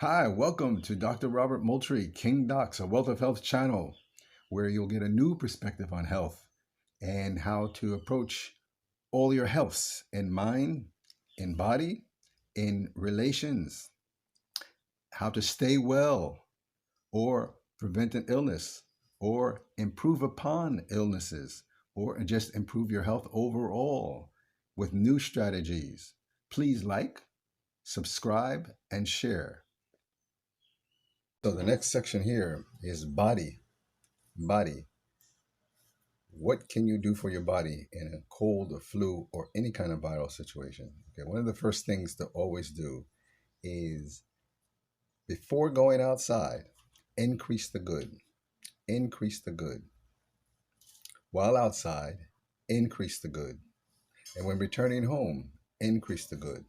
Hi, welcome to Dr. Robert Moultrie, King Docs, a Wealth of Health channel, where you'll get a new perspective on health and how to approach all your healths in mind, in body, in relations, how to stay well or prevent an illness or improve upon illnesses or just improve your health overall with new strategies. Please like, subscribe, and share. So the next section here is body. Body. What can you do for your body in a cold or flu or any kind of viral situation? Okay, one of the first things to always do is before going outside, increase the good. Increase the good. While outside, increase the good. And when returning home, increase the good.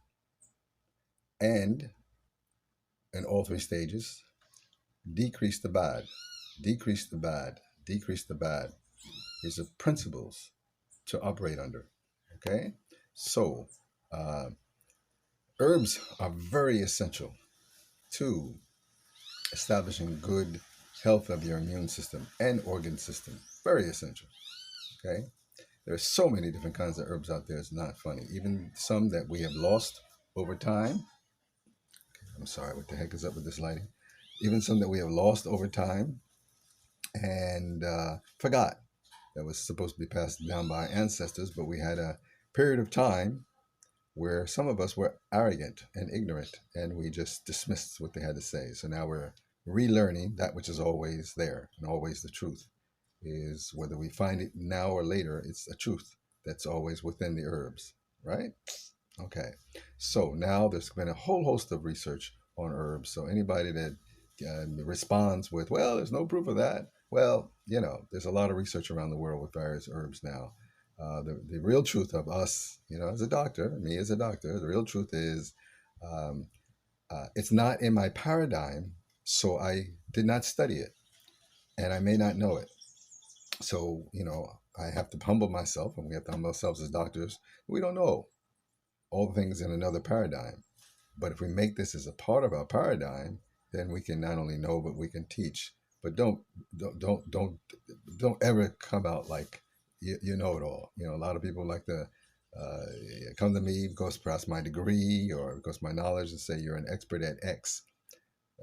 And in all three stages, decrease the bad. Decrease the bad. Decrease the bad. These are principles to operate under. Okay? So, uh, herbs are very essential to establishing good health of your immune system and organ system. Very essential. Okay? There are so many different kinds of herbs out there, it's not funny. Even some that we have lost over time. I'm sorry, what the heck is up with this lighting? Even some that we have lost over time and forgot that was supposed to be passed down by our ancestors, but we had a period of time where some of us were arrogant and ignorant and we just dismissed what they had to say. So now we're relearning that which is always there and always the truth is whether we find it now or later, it's a truth that's always within the herbs, right? Okay. So now there's been a whole host of research on herbs. So anybody that responds with, well, there's no proof of that. Well, there's a lot of research around the world with various herbs now. The real truth of us, as a doctor, me as a doctor, the real truth is um, it's not in my paradigm, so I did not study it, and I may not know it. So, I have to humble myself, and we have to humble ourselves as doctors. We don't know all things in another paradigm. But if we make this as a part of our paradigm, then we can not only know, but we can teach. But don't ever come out like you know it all. A lot of people like to uh, come to me because perhaps my degree or because my knowledge and say you're an expert at X.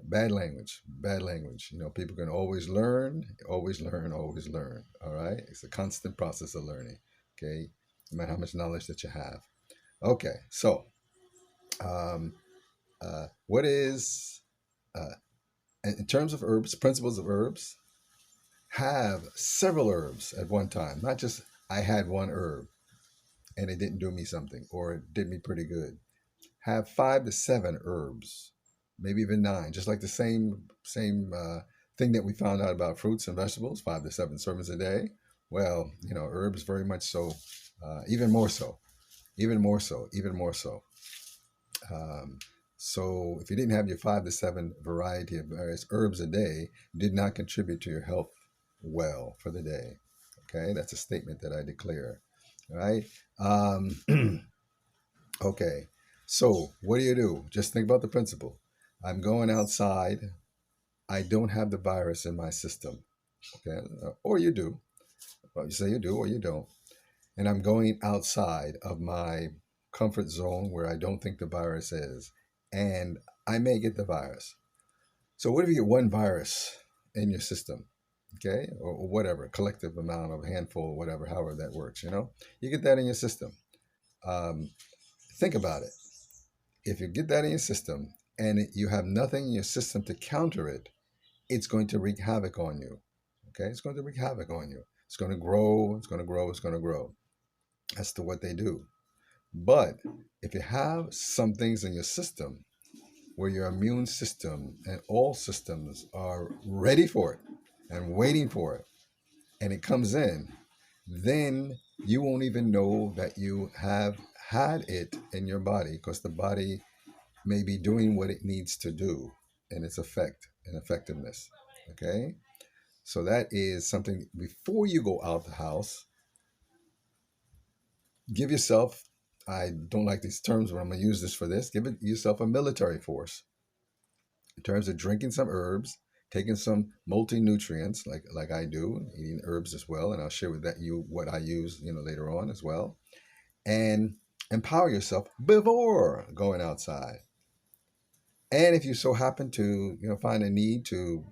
Bad language, bad language. People can always learn, always learn, always learn. All right, it's a constant process of learning. Okay, no matter how much knowledge that you have. Okay, so um, what is uh, in terms of herbs, principles of herbs, have several herbs at one time, not just I had one herb and it didn't do me something or it did me pretty good. Have 5 to 7 herbs, maybe even 9, just like the same thing that we found out about fruits and vegetables, 5 to 7 servings a day. Well, herbs very much so, even more so, even more so, even more so. Um, so if you didn't have your 5 to 7 variety of various herbs a day, did not contribute to your health well for the day. Okay, that's a statement that I declare. All right. Okay. So what do? Just think about the principle. I'm going outside. I don't have the virus in my system. Okay. Or you do. Well, you say you do or you don't. And I'm going outside of my comfort zone where I don't think the virus is, and I may get the virus. So what if you get one virus in your system, okay, or whatever, collective amount of handful, whatever, however that works, you get that in your system. Um, think about it. If you get that in your system and you have nothing in your system to counter it, it's going to wreak havoc on you. Okay, it's going to wreak havoc on you. It's going to grow. It's going to grow. It's going to grow. That's to what they do. But if you have some things in your system where your immune system and all systems are ready for it and waiting for it, and it comes in, then you won't even know that you have had it in your body because the body may be doing what it needs to do in its effect and effectiveness. Okay? So that is something before you go out the house, give yourself, I don't like these terms, but I'm going to use this for this, give it yourself a military force. in terms of drinking some herbs, taking some multi-nutrients like I do, eating herbs as well, and I'll share with that you what I use, later on as well, and empower yourself before going outside. And if you so happen to, find a need to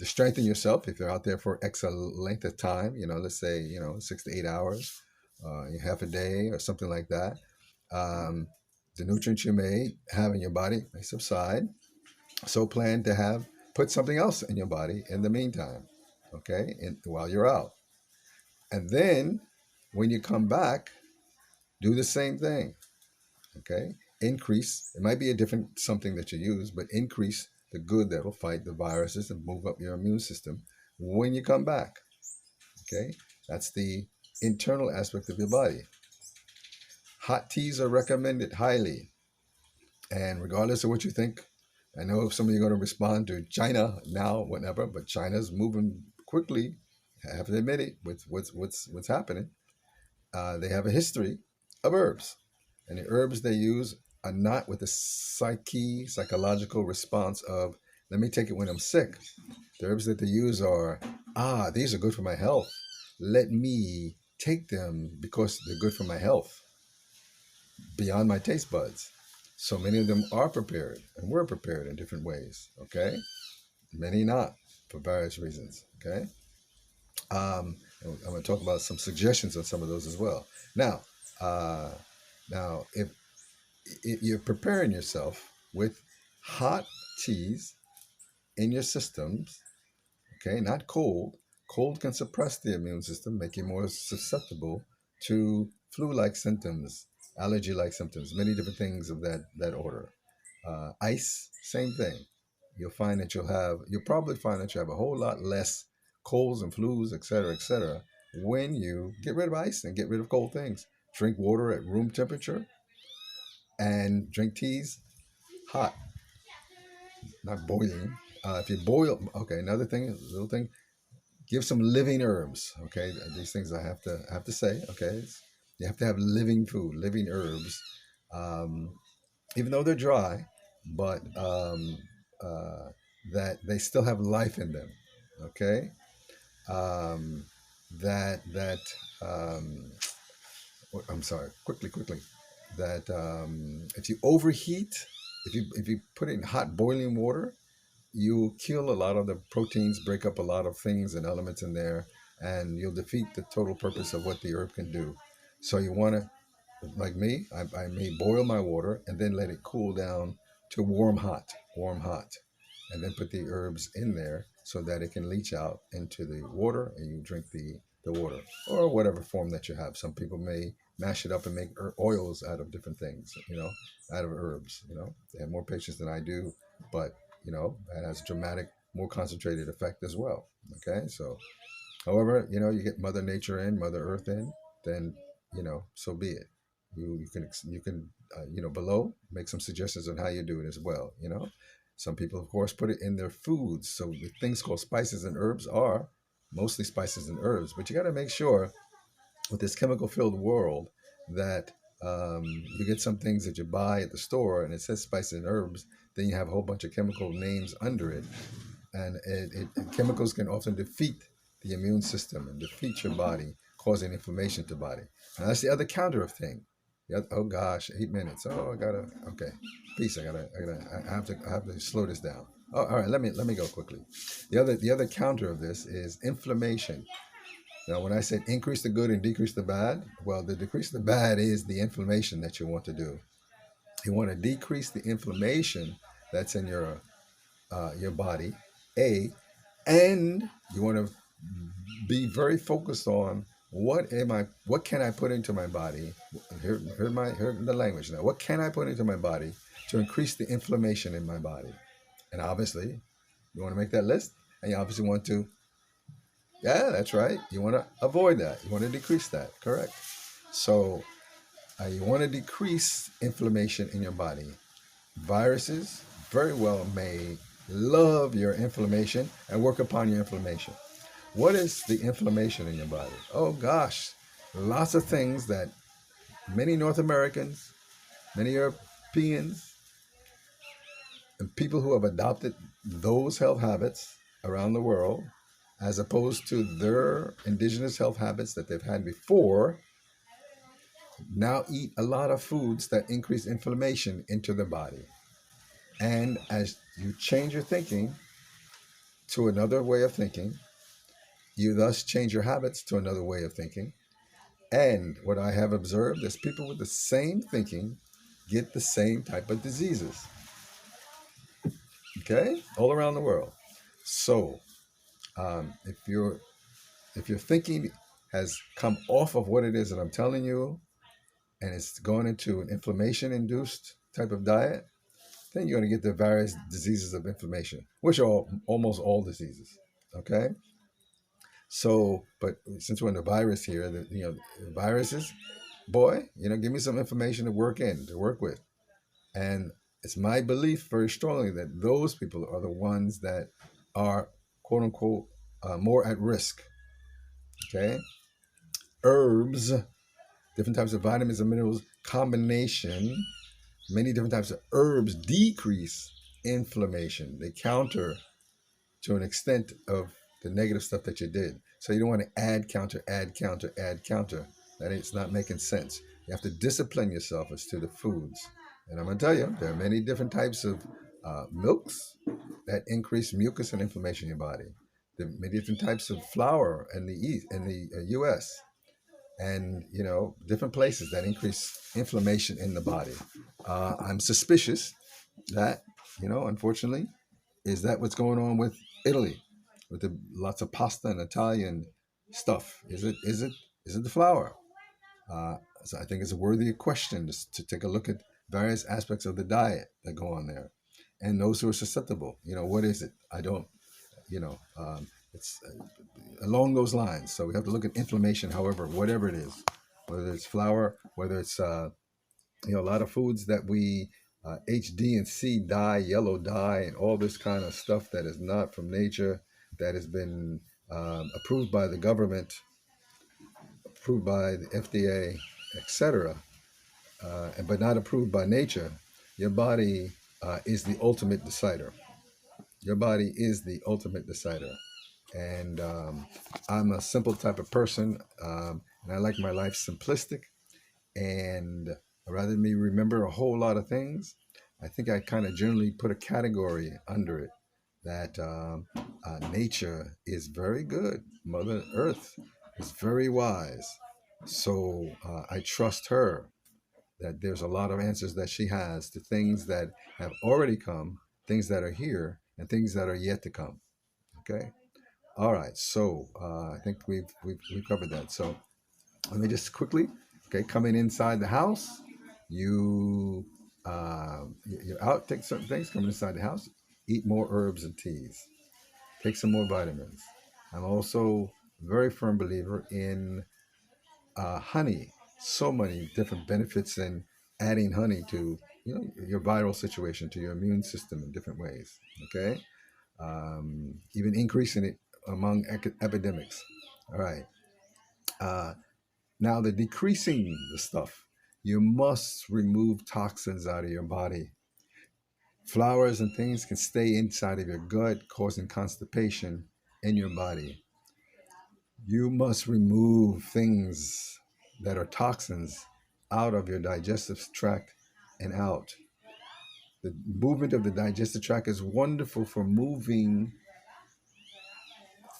strengthen yourself, if you're out there for X length of time, let's say, 6 to 8 hours, half a day or something like that, um, the nutrients you may have in your body may subside. So plan to put something else in your body in the meantime, okay, and while you're out. And then when you come back, do the same thing, okay? Increase, it might be a different something that you use, but increase the good that will fight the viruses and move up your immune system when you come back, okay? That's the internal aspect of your body. Hot teas are recommended highly. And regardless of what you think, I know some of you are going to respond to China now, whatever, but China's moving quickly. I have to admit it with what's happening. They have a history of herbs, and the herbs they use are not with the psychological response of let me take it when I'm sick. The herbs that they use are these are good for my health. Let me take them because they're good for my health beyond my taste buds. So many of them are prepared and were prepared in different ways. Okay, many not for various reasons. Okay. I'm going to talk about some suggestions on some of those as well. Now, uh, if you're preparing yourself with hot teas in your systems, okay, not cold. Cold can suppress the immune system, make you more susceptible to flu-like symptoms, allergy-like symptoms, many different things of that order. Ice, same thing. You'll probably find that you have a whole lot less colds and flus, et cetera, when you get rid of ice and get rid of cold things. Drink water at room temperature and drink teas hot, not boiling. If you boil, okay, another thing, little thing, give some living herbs. Okay, these things I have to say. Okay, you have to have living food, living herbs, um, even though they're dry, but uh, that they still have life in them. Okay, um, that um, I'm sorry, quickly. That if you overheat, if you put it in hot boiling water, you kill a lot of the proteins, break up a lot of things and elements in there, and you'll defeat the total purpose of what the herb can do. So you want to, like me, I may boil my water and then let it cool down to warm hot, and then put the herbs in there so that it can leach out into the water and you drink the water or whatever form that you have. Some people may mash it up and make oils out of different things, out of herbs. They have more patience than I do, but that has dramatic, more concentrated effect as well. Okay, so however, you get Mother Nature in, Mother Earth in, then so be it. You can below make some suggestions on how you do it as well. Some people, of course, put it in their foods. So the things called spices and herbs are mostly spices and herbs, but you got to make sure with this chemical-filled world that you get some things that you buy at the store and it says spices and herbs, then you have a whole bunch of chemical names under it, and chemicals can often defeat the immune system and defeat your body, causing inflammation to the body. And that's the other counter of thing. Oh gosh, 8 minutes. Oh, I gotta. Okay, peace. I have to slow this down. Oh, all right. Let me go quickly. The other counter of this is inflammation. Now, when I said increase the good and decrease the bad, well, the decrease the bad is the inflammation that you want to do. You want to decrease the inflammation that's in your body, and you want to be very focused on what can I put into my body. Hear the language now. What can I put into my body to increase the inflammation in my body? And obviously, you want to make that list, and you obviously want to, yeah, that's right. You want to avoid that. You want to decrease that. Correct. So you want to decrease inflammation in your body. Viruses very well may love your inflammation and work upon your inflammation. What is the inflammation in your body? Oh gosh, lots of things that many North Americans, many Europeans, And people who have adopted those health habits around the world, as opposed to their indigenous health habits that they've had before, now eat a lot of foods that increase inflammation into the body. And as you change your thinking to another way of thinking, you thus change your habits to another way of thinking. And what I have observed is people with the same thinking get the same type of diseases. Okay, all around the world. So, if your thinking has come off of what it is that I'm telling you, and it's going into an inflammation-induced type of diet, then you're going to get the various diseases of inflammation, which are almost all diseases. Okay. So, but since we're in the virus here, the viruses, boy, give me some information to work with. And it's my belief very strongly that those people are the ones that are, quote unquote, more at risk. Okay. Herbs, different types of vitamins and minerals combination, many different types of herbs decrease inflammation. They counter to an extent of the negative stuff that you did. So you don't want to add counter, add counter, add counter. It's not making sense. You have to discipline yourself as to the foods. And I'm going to tell you, there are many different types of milks that increase mucus and inflammation in your body. There are many different types of flour in the East, in the U.S. and different places that increase inflammation in the body. I'm suspicious that unfortunately, is that what's going on with Italy, with the lots of pasta and Italian stuff? Is it the flour? So I think it's a worthy question to take a look at various aspects of the diet that go on there, and those who are susceptible. What is it? I don't. It's along those lines. So we have to look at inflammation. However, whatever it is, whether it's flour, whether it's a lot of foods that we HD and C dye, yellow dye, and all this kind of stuff that is not from nature, that has been approved by the government, approved by the FDA, etc., but not approved by nature. Your body is the ultimate decider. Your body is the ultimate decider. And I'm a simple type of person, and I like my life simplistic. And rather than me remember a whole lot of things, I think I kind of generally put a category under it that nature is very good. Mother Earth is very wise. So I trust her that there's a lot of answers that she has to things that have already come, things that are here, and things that are yet to come. Okay. All right. So I think we've covered that. So let me just quickly, okay, coming inside the house, you're out, take certain things, coming inside the house, eat more herbs and teas, take some more vitamins. I'm also a very firm believer in honey. So many different benefits in adding honey to your viral situation, to your immune system in different ways. Okay, even increasing it among epidemics. All right. Uh, Now, the decreasing the stuff, you must remove toxins out of your body. Flowers and things can stay inside of your gut, causing constipation in your body. You must remove things that are toxins out of your digestive tract and out. The movement of the digestive tract is wonderful for moving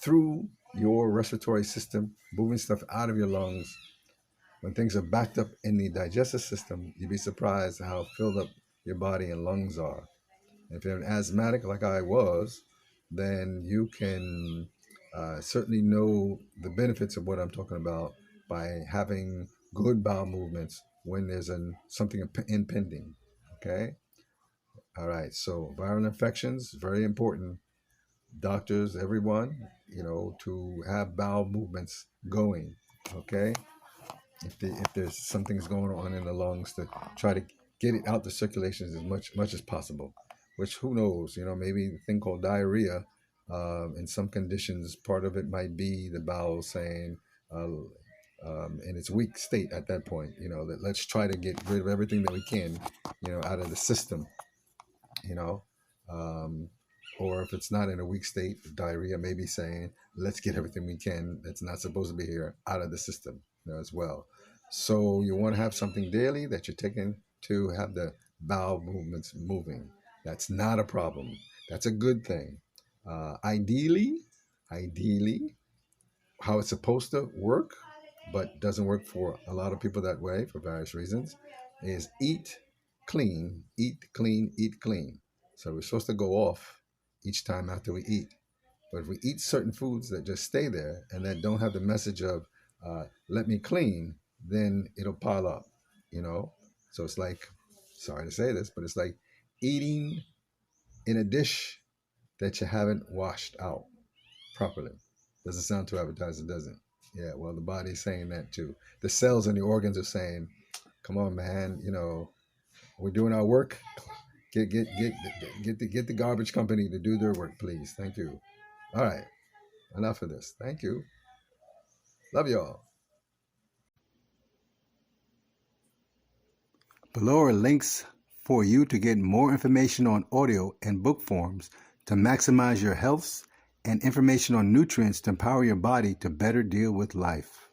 through your respiratory system, moving stuff out of your lungs. When things are backed up in the digestive system, you'd be surprised how filled up your body and lungs are. If you're an asthmatic like I was, then you can certainly know the benefits of what I'm talking about by having good bowel movements when there's something impending. Okay? All right. So viral infections, very important. Doctors, everyone, to have bowel movements going. Okay? If there's something's going on in the lungs, to try to get it out the circulation as much as possible. Which, who knows, maybe the thing called diarrhea, in some conditions, part of it might be the bowel saying, in its weak state at that point, that let's try to get rid of everything that we can, out of the system, you know. Or if it's not in a weak state, diarrhea may be saying, let's get everything we can that's not supposed to be here out of the system, as well. So you want to have something daily that you're taking to have the bowel movements moving. That's not a problem. That's a good thing. Ideally, how it's supposed to work, but doesn't work for a lot of people that way for various reasons, is eat clean, eat clean, eat clean. So we're supposed to go off each time after we eat. But if we eat certain foods that just stay there and that don't have the message of let me clean, then it'll pile up, you know? So it's like, sorry to say this, but it's like eating in a dish that you haven't washed out properly. Doesn't sound too appetizing, does it? Yeah, well, the body's saying that too. The cells and the organs are saying, come on, man, we're doing our work. Get the garbage company to do their work, please. Thank you. All right. Enough of this. Thank you. Love y'all. Below are links for you to get more information on audio and book forms to maximize your health and information on nutrients to empower your body to better deal with life.